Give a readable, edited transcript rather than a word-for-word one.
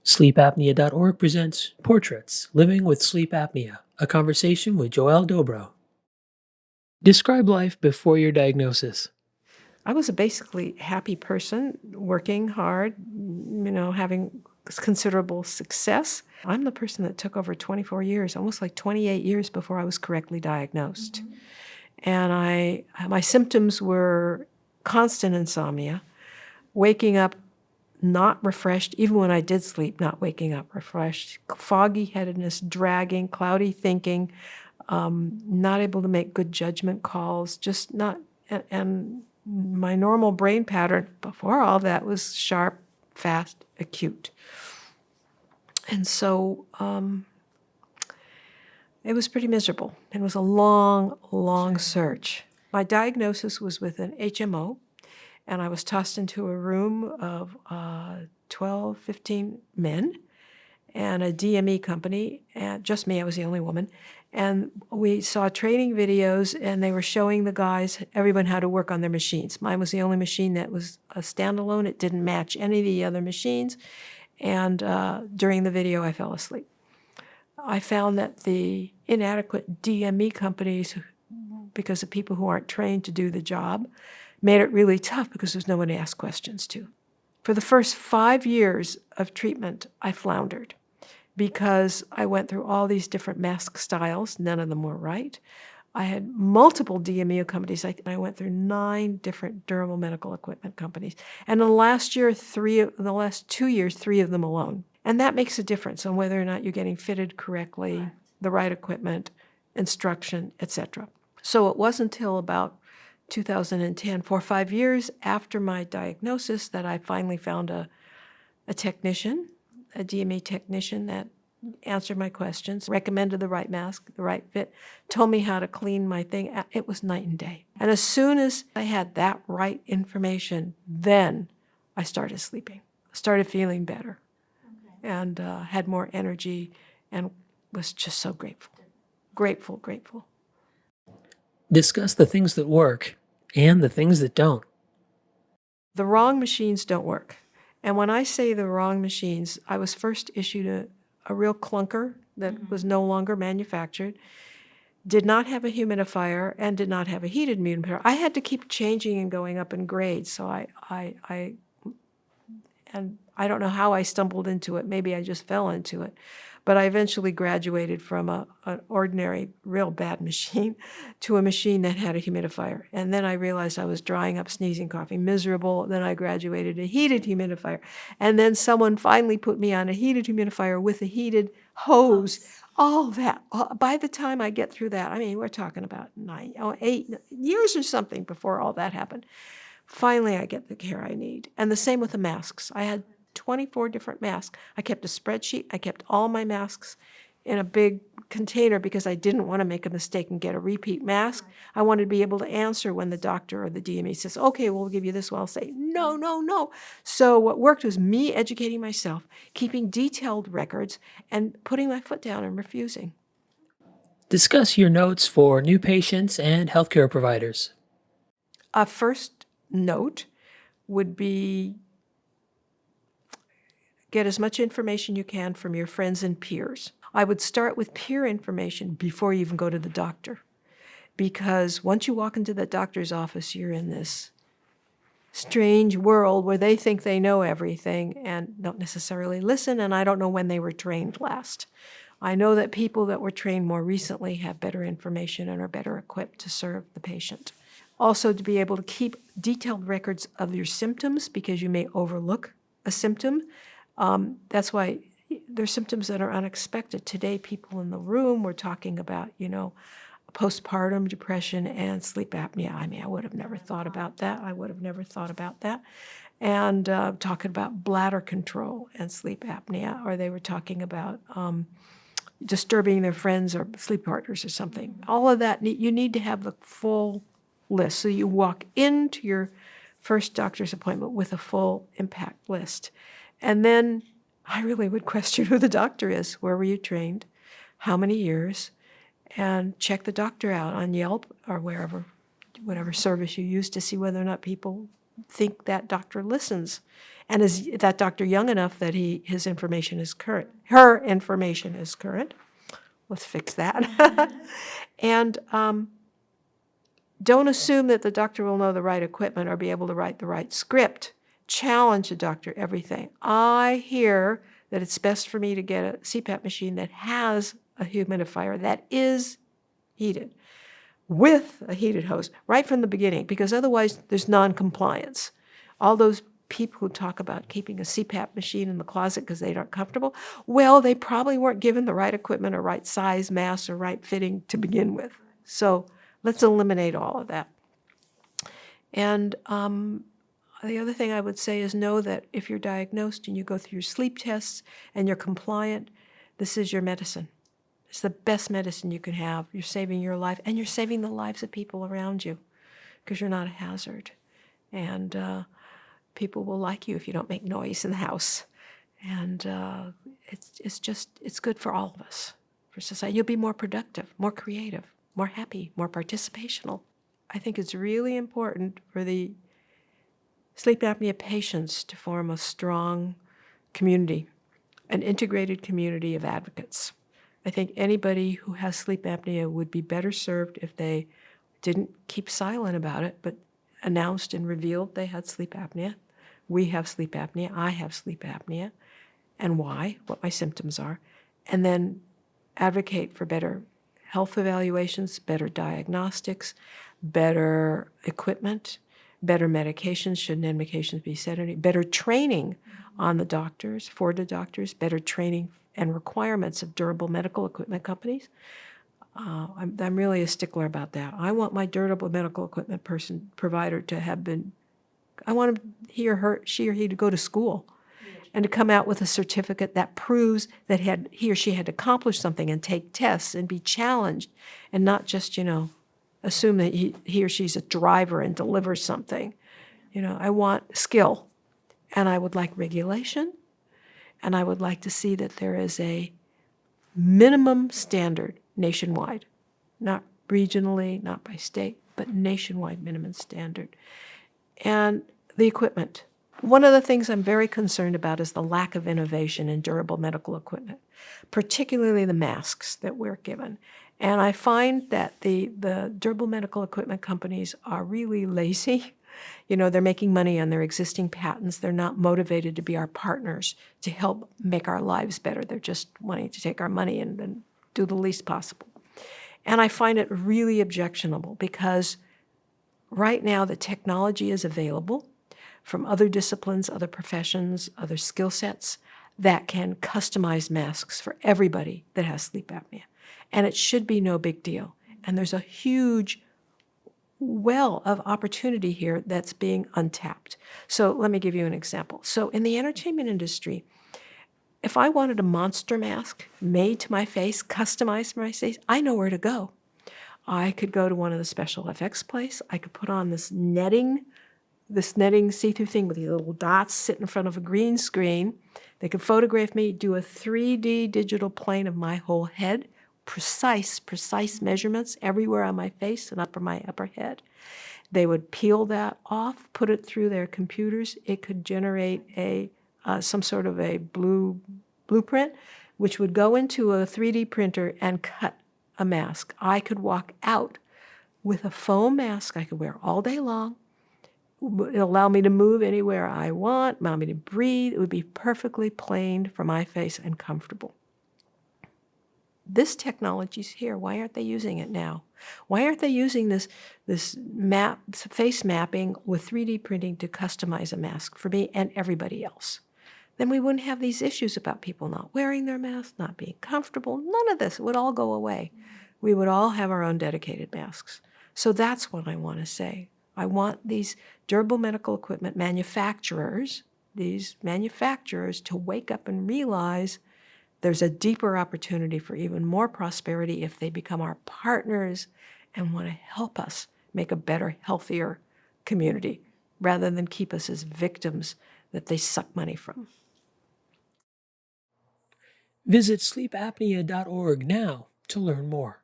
SleepApnea.org presents Portraits, Living with Sleep Apnea, a conversation with Joelle Dobrow. Describe life before your diagnosis. I was a basically happy person, working hard, having considerable success. I'm the person that took over 24 years, almost like 28 years before I was correctly diagnosed. And my symptoms were constant insomnia, waking up not refreshed, even when I did sleep, not waking up refreshed, foggy headedness, dragging, cloudy thinking, not able to make good judgment calls, just not, and my normal brain pattern before all that was sharp, fast, acute. And so it was pretty miserable. It was a long, long search. My diagnosis was with an HMO, and I was tossed into a room of 12, 15 men and a DME company, and just me, I was the only woman. And we saw training videos, and they were showing the guys, everyone, how to work on their machines. Mine was the only machine that was a standalone. It didn't match any of the other machines. And during the video, I fell asleep. I found that the inadequate DME companies, because of people who aren't trained to do the job, made it really tough because there's no one to ask questions to. For the first 5 years of treatment, I floundered because I went through all these different mask styles. None of them were right. I had multiple DME companies. I went through 9 different durable medical equipment companies. And in the last 2 years, 3 of them alone. And that makes a difference on whether or not you're getting fitted correctly, the right equipment, instruction, etc. So it wasn't until about 2010, 4 or 5 years after my diagnosis, that I finally found a technician, a DME technician that answered my questions, recommended the right mask, the right fit, told me how to clean my thing. It was night and day. And as soon as I had that right information, then I started sleeping, started feeling better, and had more energy, and was just so grateful. Grateful. Discuss the things that work and the things that don't. The wrong machines don't work. And when I say the wrong machines, I was first issued a real clunker that was no longer manufactured, did not have a humidifier, and did not have a heated humidifier. I had to keep changing and going up in grades, so I don't know how I stumbled into it. Maybe I just fell into it. But I eventually graduated from an ordinary, real bad machine to a machine that had a humidifier. And then I realized I was drying up, sneezing, coughing, miserable. Then I graduated to a heated humidifier. And then someone finally put me on a heated humidifier with a heated hose. All that. By the time I get through that, I mean, we're talking about 8 years or something before all that happened. Finally, I get the care I need. And the same with the masks. I had 24 different masks. I kept a spreadsheet. I kept all my masks in a big container because I didn't want to make a mistake and get a repeat mask. I wanted to be able to answer when the doctor or the DME says, okay, we'll give you this one. I'll say, no. So what worked was me educating myself, keeping detailed records, and putting my foot down and refusing. Discuss your notes for new patients and healthcare providers. A first note would be get as much information you can from your friends and peers. I would start with peer information before you even go to the doctor, because once you walk into the doctor's office, you're in this strange world where they think they know everything and don't necessarily listen, and I don't know when they were trained last. I know that people that were trained more recently have better information and are better equipped to serve the patient. Also, to be able to keep detailed records of your symptoms, because you may overlook a symptom. That's why there's symptoms that are unexpected. Today, people in the room were talking about, postpartum depression and sleep apnea. I mean, I would have never thought about that. And talking about bladder control and sleep apnea, or they were talking about disturbing their friends or sleep partners or something. All of that, you need to have the full list. So you walk into your first doctor's appointment with a full impact list. And then I really would question who the doctor is. Where were you trained? How many years? And check the doctor out on Yelp or whatever service you use to see whether or not people think that doctor listens, and is that doctor young enough that his information is current, her information is current. Let's fix that. And don't assume that the doctor will know the right equipment or be able to write the right script. Challenge the doctor, everything. I hear that it's best for me to get a CPAP machine that has a humidifier that is heated with a heated hose right from the beginning, because otherwise there's non-compliance. All those people who talk about keeping a CPAP machine in the closet because they aren't comfortable, well, they probably weren't given the right equipment or right size, mass, or right fitting to begin with. So let's eliminate all of that. And the other thing I would say is know that if you're diagnosed and you go through your sleep tests and you're compliant, this is your medicine. It's the best medicine you can have. You're saving your life, and you're saving the lives of people around you because you're not a hazard. And people will like you if you don't make noise in the house. And it's good for all of us, for society. You'll be more productive, more creative, more happy, more participational. I think it's really important for the sleep apnea patients to form a strong community, an integrated community of advocates. I think anybody who has sleep apnea would be better served if they didn't keep silent about it, but announced and revealed they had sleep apnea. We have sleep apnea. I have sleep apnea. And why, what my symptoms are. And then advocate for better health evaluations, better diagnostics, better equipment, better medications, should medications be sedative, better training on the doctors, for the doctors, better training and requirements of durable medical equipment companies. I'm really a stickler about that. I want my durable medical equipment provider to have been, I want she or he to go to school and to come out with a certificate that proves that he or she had accomplished something and take tests and be challenged and not just, assume that he or she's a driver and delivers something. I want skill, and I would like regulation, and I would like to see that there is a minimum standard nationwide, not regionally, not by state, but nationwide minimum standard. And the equipment. One of the things I'm very concerned about is the lack of innovation in durable medical equipment, particularly the masks that we're given. And I find that the durable medical equipment companies are really lazy. They're making money on their existing patents. They're not motivated to be our partners to help make our lives better. They're just wanting to take our money and do the least possible. And I find it really objectionable because right now the technology is available from other disciplines, other professions, other skill sets that can customize masks for everybody that has sleep apnea. And it should be no big deal. And there's a huge well of opportunity here that's being untapped. So let me give you an example. So in the entertainment industry, if I wanted a monster mask made to my face, customized for my face, I know where to go. I could go to one of the special effects place. I could put on this netting see-through thing with these little dots, sit in front of a green screen. They could photograph me, do a 3D digital plane of my whole head, precise measurements everywhere on my face and my upper head. They would peel that off, put it through their computers. It could generate some sort of a blueprint, which would go into a 3D printer and cut a mask. I could walk out with a foam mask I could wear all day long. It'll allow me to move anywhere I want, allow me to breathe. It would be perfectly planed for my face and comfortable. This technology's here. Why aren't they using it now? Why aren't they using this face mapping with 3D printing to customize a mask for me and everybody else? Then we wouldn't have these issues about people not wearing their masks, not being comfortable. None of this. It would all go away. We would all have our own dedicated masks. So that's what I want to say. I want these durable medical equipment manufacturers, to wake up and realize there's a deeper opportunity for even more prosperity if they become our partners and want to help us make a better, healthier community rather than keep us as victims that they suck money from. Visit sleepapnea.org now to learn more.